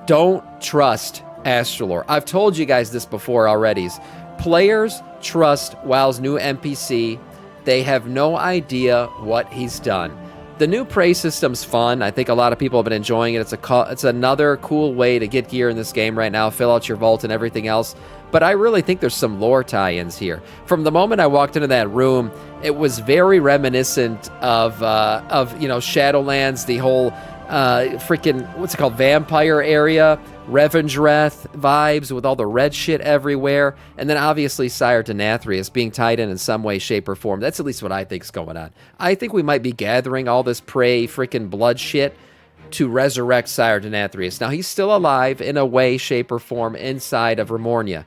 don't trust Astalor. I've told you guys this before already. Players trust WoW's new NPC. They have no idea what he's done. The new prey system's fun. I think a lot of people have been enjoying it. It's another cool way to get gear in this game right now, fill out your vault and everything else. But I really think there's some lore tie-ins here. From the moment I walked into that room, it was very reminiscent of Shadowlands, the whole freaking, what's it called, vampire area, Revendreth vibes with all the red shit everywhere, and then obviously Sire Denathrius being tied in some way, shape, or form. That's at least what I think's going on. I think we might be gathering all this prey freaking blood shit to resurrect Sire Denathrius. Now, he's still alive in a way, shape, or form inside of Remornia.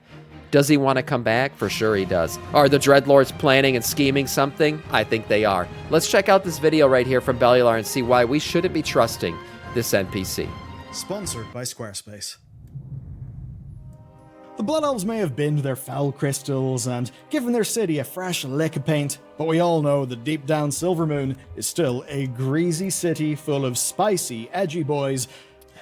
Does he want to come back? For sure he does. Are the dreadlords planning and scheming something? I think they are. Let's check out this video right here from Bellular and see why we shouldn't be trusting this NPC. Sponsored by Squarespace. The Blood Elves may have binned their foul crystals and given their city a fresh lick of paint, but we all know that deep down Silvermoon is still a greasy city full of spicy, edgy boys,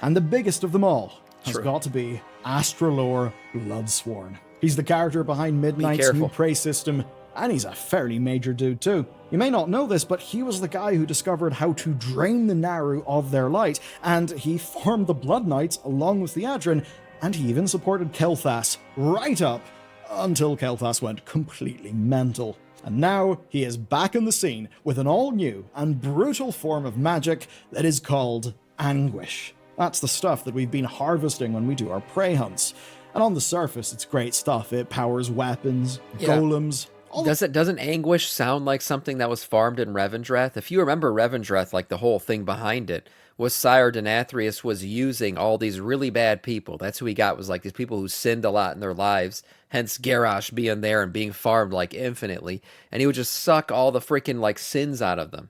and the biggest of them all has got to be Astalor Bloodsworn. He's the character behind Midnight's new prey system, and he's a fairly major dude too. You may not know this, but he was the guy who discovered how to drain the Naru of their light, and he formed the Blood Knights along with the Adren, and he even supported Kael'thas right up until Kael'thas went completely mental. And now he is back in the scene with an all-new and brutal form of magic that is called anguish. That's the stuff that we've been harvesting when we do our prey hunts. And on the surface, it's great stuff. It powers weapons, golems. Doesn't anguish sound like something that was farmed in Revendreth? If you remember Revendreth, like the whole thing behind it was Sire Denathrius was using all these really bad people. That's who he got, was like these people who sinned a lot in their lives. Hence Garrosh being there and being farmed like infinitely. And he would just suck all the freaking like sins out of them.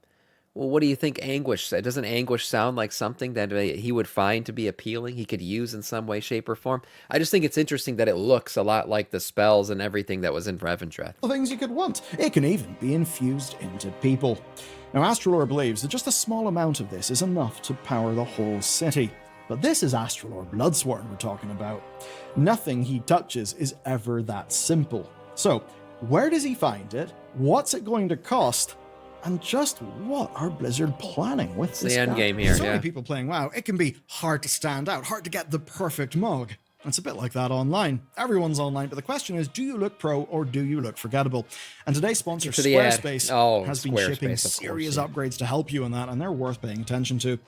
Well, what do you think anguish said? Doesn't anguish sound like something that he would find to be appealing, he could use in some way, shape, or form? I just think it's interesting that it looks a lot like the spells and everything that was in Revendreth. The things you could want. It can even be infused into people. Now, Astalor believes that just a small amount of this is enough to power the whole city. But this is Astalor Bloodsworn we're talking about. Nothing he touches is ever that simple. So, where does he find it? What's it going to cost? And just what are Blizzard planning with this? The end game here, so many people playing WoW, it can be hard to stand out, hard to get the perfect mog. It's a bit like that online. Everyone's online, but the question is, do you look pro or do you look forgettable? And today's sponsor, Squarespace, has been shipping serious upgrades to help you in that, and they're worth paying attention to.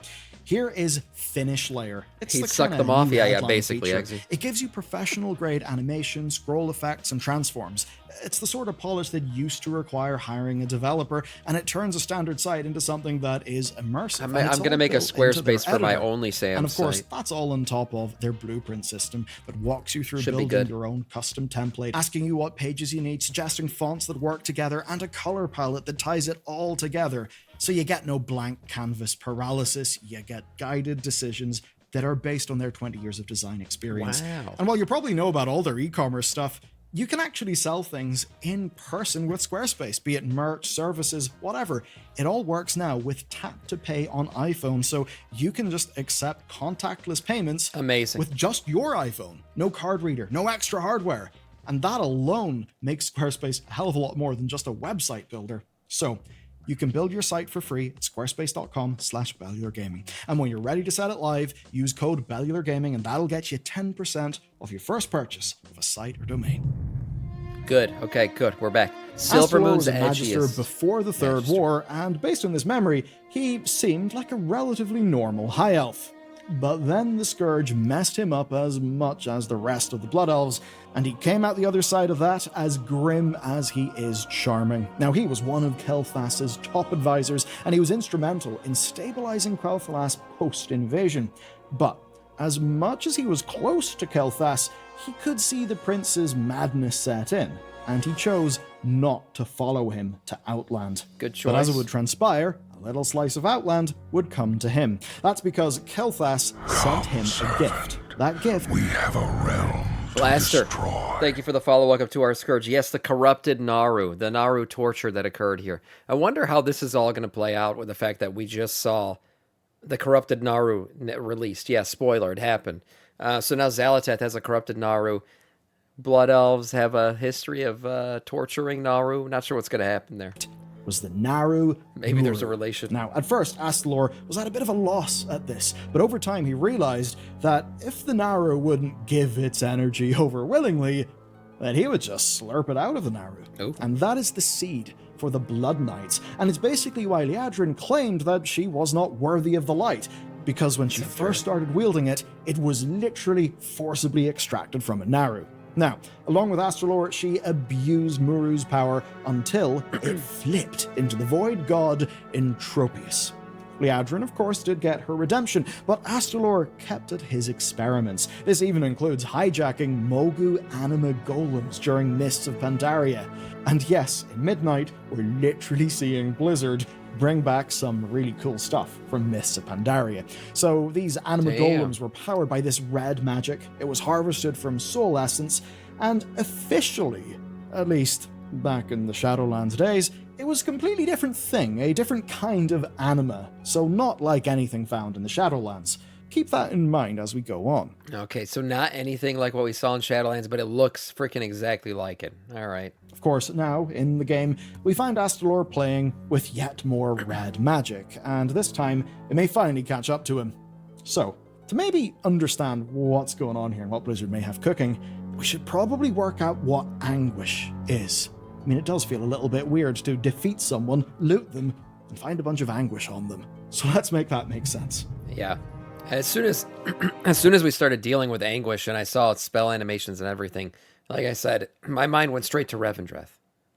Here is Finish Layer. He'd suck them off, basically. It gives you professional-grade animation, scroll effects, and transforms. It's the sort of polish that used to require hiring a developer, and it turns a standard site into something that is immersive. I'm going to make a Squarespace for my OnlySams And of course, site. that's all on top of their blueprint system that walks you through building your own custom template, asking you what pages you need, suggesting fonts that work together, and a color palette that ties it all together. So you get no blank canvas paralysis, you get guided decisions that are based on their 20 years of design experience. Wow. And while you probably know about all their e-commerce stuff, you can actually sell things in person with Squarespace, be it merch, services, whatever. It all works now with Tap to Pay on iPhone, so you can just accept contactless payments. Amazing. With just your iPhone. No card reader, no extra hardware. And that alone makes Squarespace a hell of a lot more than just a website builder. So, you can build your site for free at squarespace.com/BellularGaming. And when you're ready to set it live, use code BellularGaming and that'll get you 10% off your first purchase of a site or domain. Good. Okay, good. We're back. Silvermoon's was a magister before the Third War, and based on this memory, he seemed like a relatively normal high elf. But then the Scourge messed him up as much as the rest of the Blood Elves, and he came out the other side of that as grim as he is charming. Now, he was one of Kael'thas's top advisors, and he was instrumental in stabilizing Kael'thas post-invasion. But as much as he was close to Kael'thas, he could see the prince's madness set in, and he chose not to follow him to Outland. Good choice. But as it would transpire, a little slice of Outland would come to him. That's because Kael'thas sent him a gift. That gift... We have a realm. Blaster, thank you for the follow-up to our Scourge. Yes, the corrupted Naru, the Naru torture that occurred here. I wonder how this is all going to play out with the fact that we just saw The corrupted Naru released. Yeah, spoiler, it happened. So now Xal'atath has a corrupted Naru. Blood elves have a history of torturing Naru. Not sure what's going to happen there. Was the Naru. Maybe there's a Nuru. relation. Now, at first, Astalor was at a bit of a loss at this, but over time he realized that if the Naru wouldn't give its energy over willingly, then he would just slurp it out of the Naru. Ooh. And that is the seed for the Blood Knights, and it's basically why Liadrin claimed that she was not worthy of the light, because when she first started wielding it, it was literally forcibly extracted from a Naru. Now, along with Astalor, she abused Muru's power until it flipped into the void god Entropius. Liadrin, of course, did get her redemption, but Astalor kept at his experiments. This even includes hijacking Mogu anima golems during Mists of Pandaria. And yes, in Midnight, we're literally seeing Blizzard bring back some really cool stuff from Mists of Pandaria. So these anima golems were powered by this red magic. It was harvested from soul essence, and officially, at least back in the Shadowlands days, it was a completely different thing, a different kind of anima, so not like anything found in the Shadowlands. Keep that in mind as we go on. Okay, so not anything like what we saw in Shadowlands, but it looks freaking exactly like it. All right. Of course, now, in the game, we find Astalor playing with yet more red magic, and this time, it may finally catch up to him. So, to maybe understand what's going on here and what Blizzard may have cooking, we should probably work out what anguish is. I mean, it does feel a little bit weird to defeat someone, loot them, and find a bunch of anguish on them. So let's make that make sense. Yeah. As soon as we started dealing with anguish and I saw its spell animations and everything, like I said, my mind went straight to Revendreth.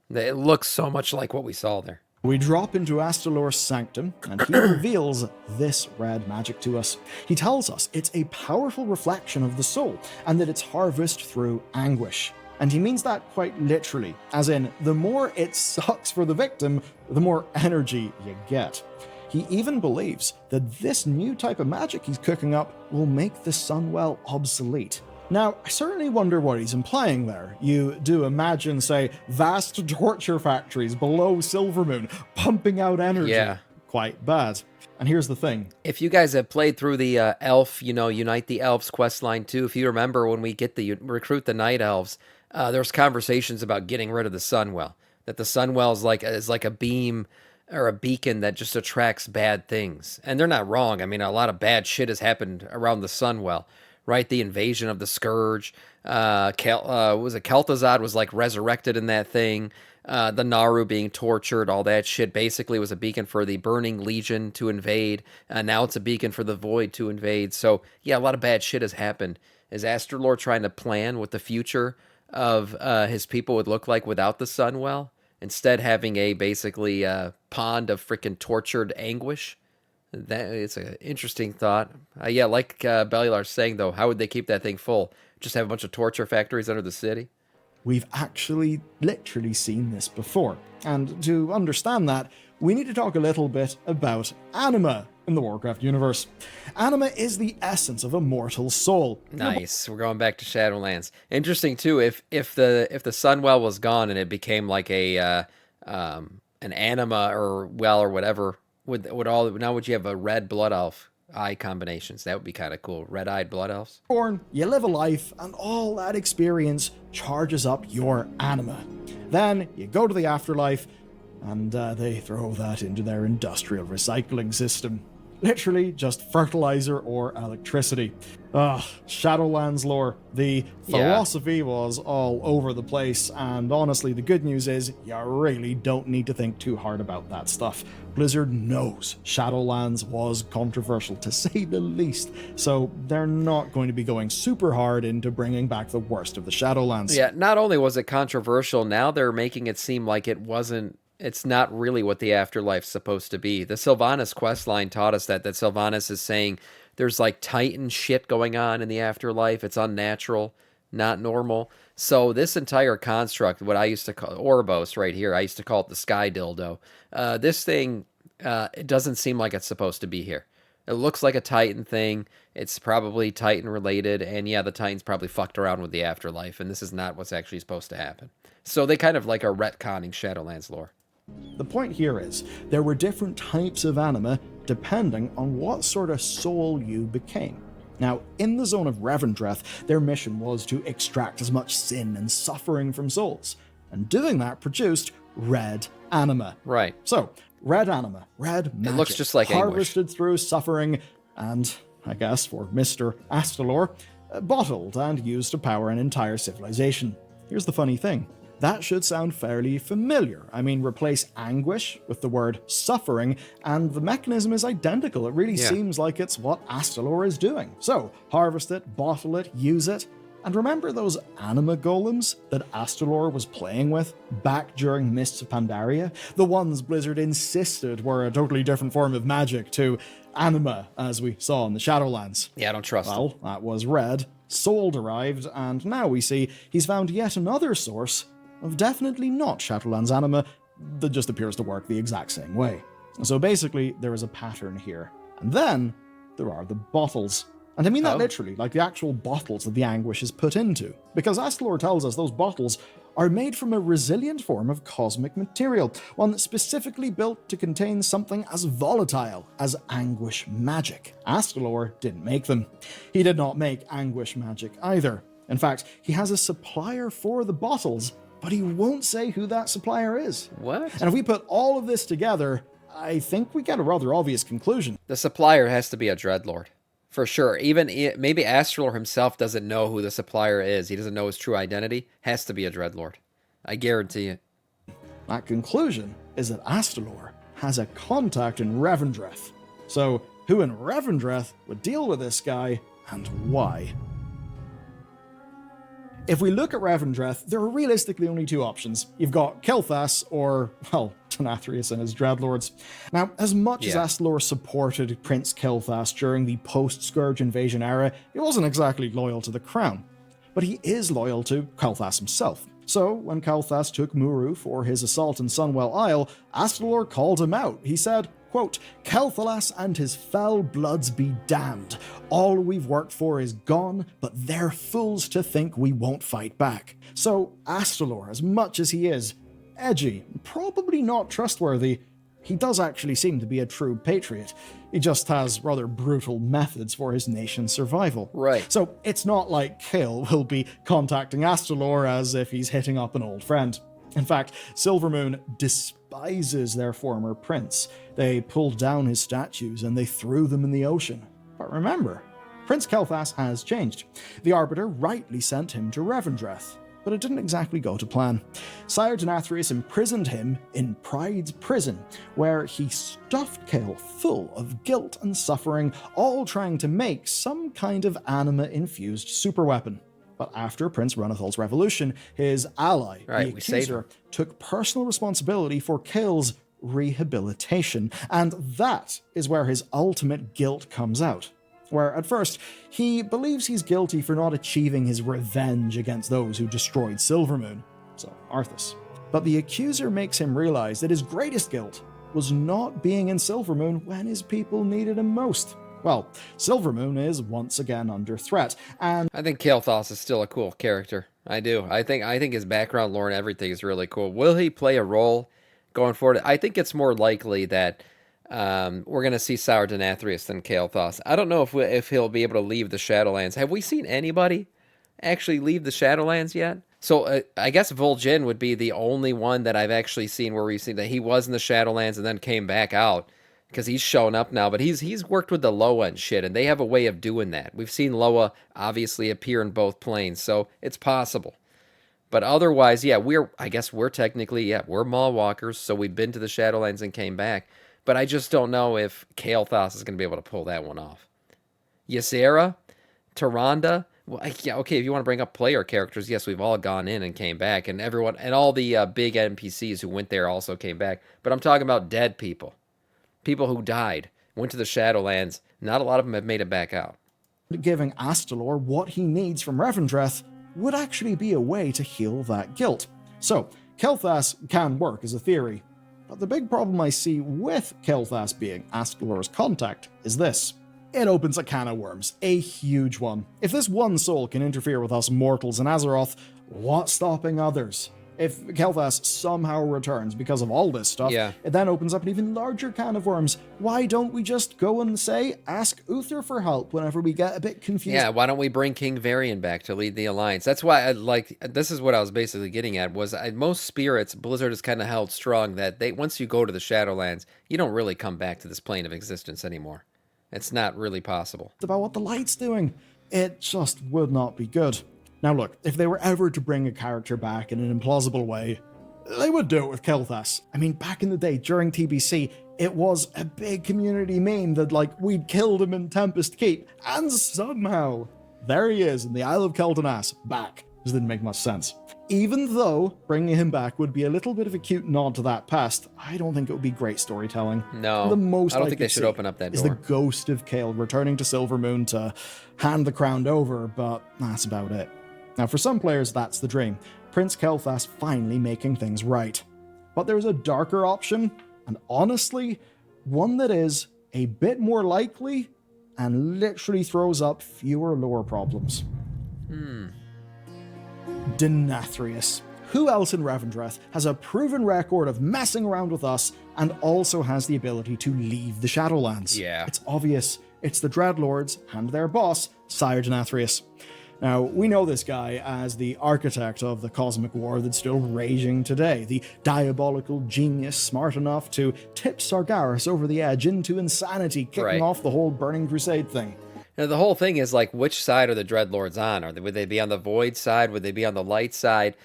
It looks so much like what we saw there. We drop into Astalor's sanctum, and he reveals this red magic to us. He tells us it's a powerful reflection of the soul, and that it's harvested through anguish. And he means that quite literally, as in, the more it sucks for the victim, the more energy you get. He even believes that this new type of magic he's cooking up will make the Sunwell obsolete. Now, I certainly wonder what he's implying there. You do imagine, say, vast torture factories below Silvermoon pumping out energy. Yeah. Quite bad. And here's the thing. If you guys have played through the Elf, Unite the Elves questline too, if you remember when we get the recruit the Night Elves, there's conversations about getting rid of the Sunwell. That the Sunwell is like a beam or a beacon that just attracts bad things. And they're not wrong. I mean, a lot of bad shit has happened around the Sunwell, right? The invasion of the Scourge. Kael'thas was like resurrected in that thing. The Naru being tortured, all that shit basically was a beacon for the Burning Legion to invade. Now it's a beacon for the Void to invade. So, yeah, a lot of bad shit has happened. Is Astalor trying to plan what the future of his people would look like without the Sunwell? Instead having a basically pond of freaking tortured anguish? That it's an interesting thought. Yeah, like Bellular's saying, though, how would they keep that thing full? Just have a bunch of torture factories under the city? We've actually literally seen this before. And to understand that, we need to talk a little bit about anima in the Warcraft universe. Anima is the essence of a mortal soul. Nice. We're going back to Shadowlands. Interesting too. If the Sunwell was gone and it became like a an anima or well or whatever, would you have a red blood elf eye combinations? That would be kind of cool. Red-eyed blood elves. Born, you live a life, and all that experience charges up your anima. Then you go to the afterlife, and they throw that into their industrial recycling system. Literally just fertilizer or electricity. Shadowlands lore. The philosophy was all over the place, and honestly, the good news is you really don't need to think too hard about that stuff. Blizzard knows Shadowlands was controversial, to say the least, so they're not going to be going super hard into bringing back the worst of the Shadowlands. Yeah, not only was it controversial, now they're making it seem like it's not really what the afterlife's supposed to be. The Sylvanas questline taught us that Sylvanas is saying there's like Titan shit going on in the afterlife. It's unnatural, not normal. So this entire construct, what I used to call Ouroboros right here, I used to call it the sky dildo. This thing, it doesn't seem like it's supposed to be here. It looks like a Titan thing. It's probably Titan related. And yeah, the Titans probably fucked around with the afterlife. And this is not what's actually supposed to happen. So they kind of are retconning Shadowlands lore. The point here is, there were different types of anima depending on what sort of soul you became. Now, in the Zone of Revendreth, their mission was to extract as much sin and suffering from souls, and doing that produced red anima. Right. So, red anima, red magic, it looks just like harvested anguish. through suffering, and, I guess for Mr. Astalor, bottled and used to power an entire civilization. Here's the funny thing. That should sound fairly familiar. I mean, replace anguish with the word suffering, and the mechanism is identical. It really seems like it's what Astalor is doing. So, harvest it, bottle it, use it. And remember those anima golems that Astalor was playing with back during Mists of Pandaria? The ones Blizzard insisted were a totally different form of magic to anima, as we saw in the Shadowlands. Yeah, I don't trust him. Well, that was red, soul-derived, and now we see he's found yet another source of definitely not Shadowlands anima that just appears to work the exact same way. So basically, there is a pattern here. And then, there are the bottles. And I mean that literally, like the actual bottles that the anguish is put into. Because Astalor tells us those bottles are made from a resilient form of cosmic material, one that's specifically built to contain something as volatile as anguish magic. Astalor didn't make them. He did not make anguish magic either. In fact, he has a supplier for the bottles, but he won't say who that supplier is. What? And if we put all of this together, I think we get a rather obvious conclusion. The supplier has to be a dreadlord. For sure. Even maybe Astalor himself doesn't know who the supplier is. He doesn't know his true identity. Has to be a dreadlord. I guarantee it. That conclusion is that Astalor has a contact in Revendreth. So, who in Revendreth would deal with this guy, and why? If we look at Revendreth, there are realistically only two options. You've got Kael'thas or, well, Denathrius and his dreadlords. Now, as much as Astalor supported Prince Kael'thas during the post-Scourge invasion era, he wasn't exactly loyal to the crown. But he is loyal to Kael'thas himself. So, when Kael'thas took Muru for his assault in Sunwell Isle, Astalor called him out. He said, quote, "Kael'thas and his foul bloods be damned. All we've worked for is gone, but they're fools to think we won't fight back." So Astalor, as much as he is edgy, probably not trustworthy, he does actually seem to be a true patriot. He just has rather brutal methods for his nation's survival. Right. So it's not like Kael will be contacting Astalor as if he's hitting up an old friend. In fact, Silvermoon despises their former prince. They pulled down his statues and they threw them in the ocean. But remember, Prince Kael'thas has changed. The Arbiter rightly sent him to Revendreth, but it didn't exactly go to plan. Sire Denathrius imprisoned him in Pride's prison, where he stuffed Kael full of guilt and suffering, all trying to make some kind of anima-infused superweapon. But after Prince Runathal's revolution, his ally, the Accuser, took personal responsibility for Kael's rehabilitation, and that is where his ultimate guilt comes out. Where, at first, he believes he's guilty for not achieving his revenge against those who destroyed Silvermoon, so Arthas. But the Accuser makes him realize that his greatest guilt was not being in Silvermoon when his people needed him most. Well, Silvermoon is once again under threat, and I think Kael'thas is still a cool character. I do. I think his background lore and everything is really cool. Will he play a role going forward? I think it's more likely that we're going to see Sire Denathrius than Kael'thas. I don't know if he'll be able to leave the Shadowlands. Have we seen anybody actually leave the Shadowlands yet? So I guess Vol'jin would be the only one that I've actually seen where we've seen that he was in the Shadowlands and then came back out. Because he's shown up now, but he's worked with the Loa and shit, and they have a way of doing that. We've seen Loa obviously appear in both planes, so it's possible. But otherwise, yeah, I guess we're technically, we're Maulwalkers, so we've been to the Shadowlands and came back. But I just don't know if Kael'thas is going to be able to pull that one off. Ysera, Tyrande, well, yeah, okay, if you want to bring up player characters, yes, we've all gone in and came back, and everyone, and all the big NPCs who went there also came back. But I'm talking about dead people. People who died, went to the Shadowlands. Not a lot of them have made it back out. Giving Astalor what he needs from Revendreth would actually be a way to heal that guilt. So, Kael'thas can work as a theory, but the big problem I see with Kael'thas being Astalor's contact is this. It opens a can of worms, a huge one. If this one soul can interfere with us mortals in Azeroth, what's stopping others? If Kael'thas somehow returns because of all this stuff, it then opens up an even larger can of worms. Why don't we just go and say, ask Uther for help whenever we get a bit confused? Yeah, why don't we bring King Varian back to lead the Alliance? That's why, this is what I was basically getting at, was most spirits, Blizzard has kind of held strong that once you go to the Shadowlands, you don't really come back to this plane of existence anymore. It's not really possible. It's about what the light's doing. It just would not be good. Now look, if they were ever to bring a character back in an implausible way, they would do it with Kael'thas. I mean, back in the day, during TBC, it was a big community meme that, like, we'd killed him in Tempest Keep, and somehow, there he is in the Isle of Kael'thas, back. This didn't make much sense. Even though bringing him back would be a little bit of a cute nod to that past, I don't think it would be great storytelling. No, the most I don't think they should open up that door. Is the ghost of Kael returning to Silvermoon to hand the crown over, but that's about it. Now, for some players, that's the dream. Prince Kael'thas finally making things right. But there's a darker option, and honestly, one that is a bit more likely and literally throws up fewer lore problems. Denathrius. Who else in Revendreth has a proven record of messing around with us and also has the ability to leave the Shadowlands? Yeah. It's obvious. It's the dreadlords and their boss, Sire Denathrius. Now, we know this guy as the architect of the cosmic war that's still raging today, the diabolical genius smart enough to tip Sargeras over the edge into insanity, kicking off the whole Burning Crusade thing. Now, the whole thing is, like, which side are the dreadlords on? Would they be on the void side? Would they be on the light side?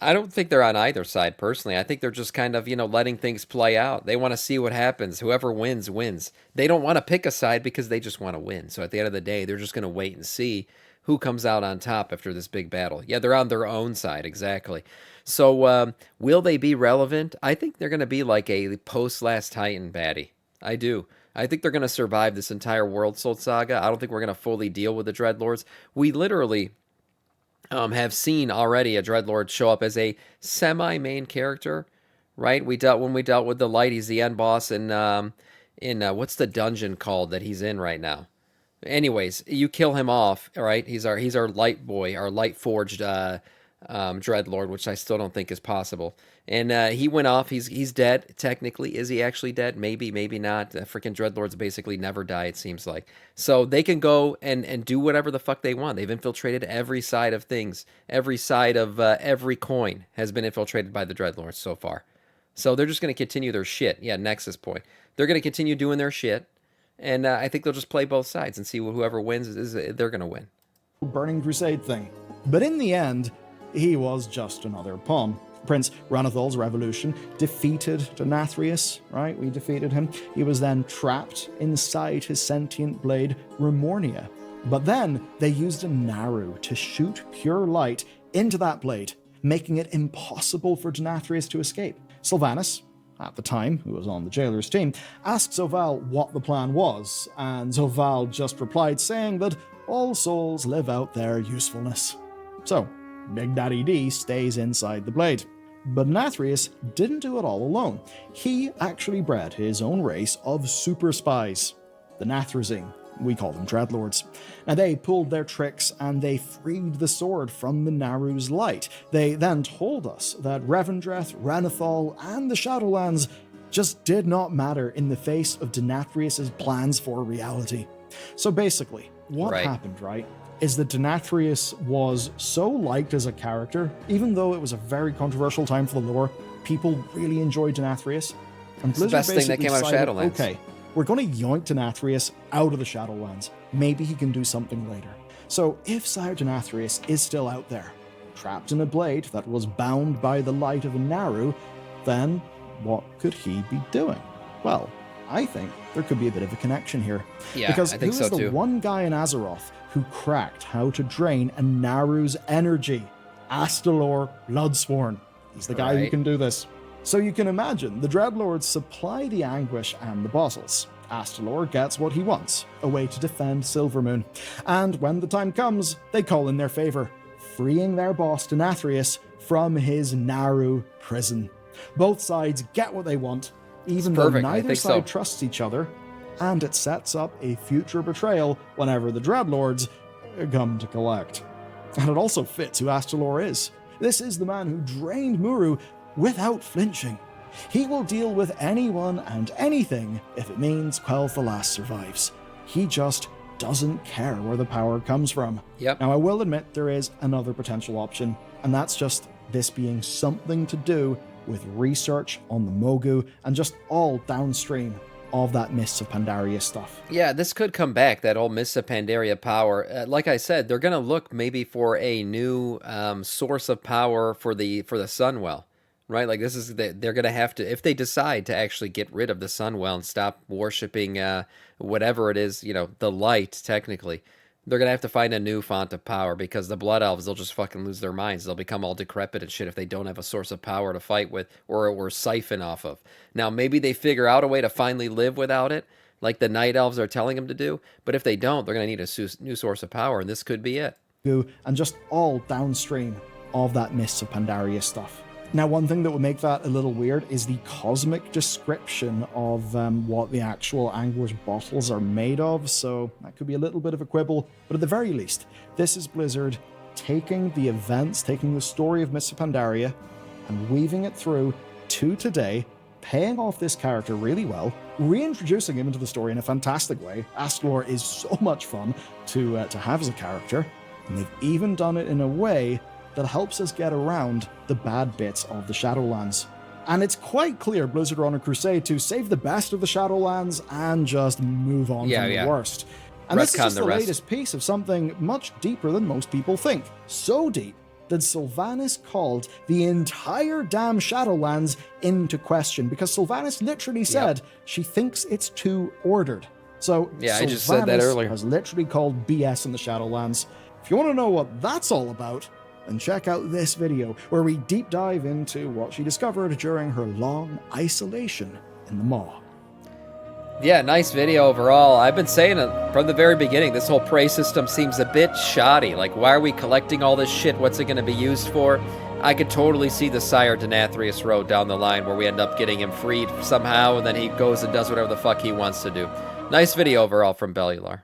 I don't think they're on either side, personally. I think they're just kind of, letting things play out. They want to see what happens. Whoever wins, wins. They don't want to pick a side because they just want to win. So at the end of the day, they're just going to wait and see who comes out on top after this big battle. Yeah, they're on their own side, exactly. So will they be relevant? I think they're going to be like a post-Last Titan baddie. I do. I think they're going to survive this entire World Soul saga. I don't think we're going to fully deal with the Dreadlords. We literally have seen already a Dreadlord show up as a semi-main character, right? When we dealt with the Light, he's the end boss in what's the dungeon called that he's in right now? Anyways, you kill him off, all right? He's our light boy, our light forged Dreadlord, which I still don't think is possible. And he went off. He's dead. Technically, is he actually dead? Maybe, maybe not. Freaking Dreadlords basically never die, it seems like. So they can go and do whatever the fuck they want. They've infiltrated every side of things. Every side of every coin has been infiltrated by the Dreadlords so far. So they're just going to continue their shit. Yeah, Nexus point. They're going to continue doing their shit. And I think they'll just play both sides and see whoever wins, they're going to win. Burning Crusade thing. But in the end, he was just another pawn. Prince Ranathal's revolution defeated Denathrius, right? We defeated him. He was then trapped inside his sentient blade, Remornia. But then they used a Naru to shoot pure light into that blade, making it impossible for Denathrius to escape. Sylvanas, at the time, who was on the jailer's team, asked Zovaal what the plan was, and Zovaal just replied saying that all souls live out their usefulness. So, Big Daddy D stays inside the blade. But Denathrius didn't do it all alone. He actually bred his own race of super spies, the Nathrezim. We call them Dreadlords. Now they pulled their tricks and they freed the sword from the Naru's light. They then told us that Revendreth, Ranathal, and the Shadowlands just did not matter in the face of Denathrius' plans for reality. So basically, what happened, right, is that Denathrius was so liked as a character, even though it was a very controversial time for the lore, people really enjoyed Denathrius. And Blizzard it's the best thing that came out of Shadowlands. Okay, we're going to yoink Denathrius out of the Shadowlands. Maybe he can do something later. So if Sire Denathrius is still out there, trapped in a blade that was bound by the light of a Naru, then what could he be doing? Well, I think there could be a bit of a connection here. Yeah, because I think who is so the too. one guy in Azeroth who cracked how to drain a Naru's energy? Astalor Bloodsworn. He's the guy who can do this. So you can imagine, the Dreadlords supply the anguish and the bottles. Astalor gets what he wants, a way to defend Silvermoon. And when the time comes, they call in their favor, freeing their boss Denathrius from his Naru prison. Both sides get what they want, even though neither side trusts each other, and it sets up a future betrayal whenever the Dreadlords come to collect. And it also fits who Astalor is. This is the man who drained Muru without flinching. He will deal with anyone and anything if it means Kael'thas survives. He just doesn't care where the power comes from. Yep. Now, I will admit there is another potential option, and that's just this being something to do with research on the Mogu and just all downstream of that Mists of Pandaria stuff. Yeah, this could come back, that old Mists of Pandaria power. Like I said, they're going to look maybe for a new source of power for the Sunwell, right? Like this is they're going to have to, if they decide to actually get rid of the Sunwell and stop worshipping whatever it is, you know, the light technically, they're going to have to find a new font of power, because the Blood Elves, they'll just fucking lose their minds. They'll become all decrepit and shit if they don't have a source of power to fight with or siphon off of. Now, maybe they figure out a way to finally live without it, like the Night Elves are telling them to do. But if they don't, they're going to need a new source of power, and this could be it. And just all downstream of that Mists of Pandaria stuff. Now, one thing that would make that a little weird is the cosmic description of what the actual anguish bottles are made of, so that could be a little bit of a quibble, but at the very least, this is Blizzard taking the events, taking the story of Mists of Pandaria, and weaving it through to today, paying off this character really well, reintroducing him into the story in a fantastic way. Astalor is so much fun to have as a character, and they've even done it in a way that helps us get around the bad bits of the Shadowlands. And it's quite clear Blizzard are on a crusade to save the best of the Shadowlands and just move on from the worst. And this is just the latest piece of something much deeper than most people think. So deep that Sylvanas called the entire damn Shadowlands into question, because Sylvanas literally said she thinks it's too ordered. So I just said that earlier. Has literally called BS in the Shadowlands. If you want to know what that's all about, then check out this video where we deep dive into what she discovered during her long isolation in the Maw. Yeah, nice video overall. I've been saying it from the very beginning. This whole prey system seems a bit shoddy. Like, why are we collecting all this shit? What's it going to be used for? I could totally see the Sire Denathrius road down the line where we end up getting him freed somehow, and then he goes and does whatever the fuck he wants to do. Nice video overall from Bellular.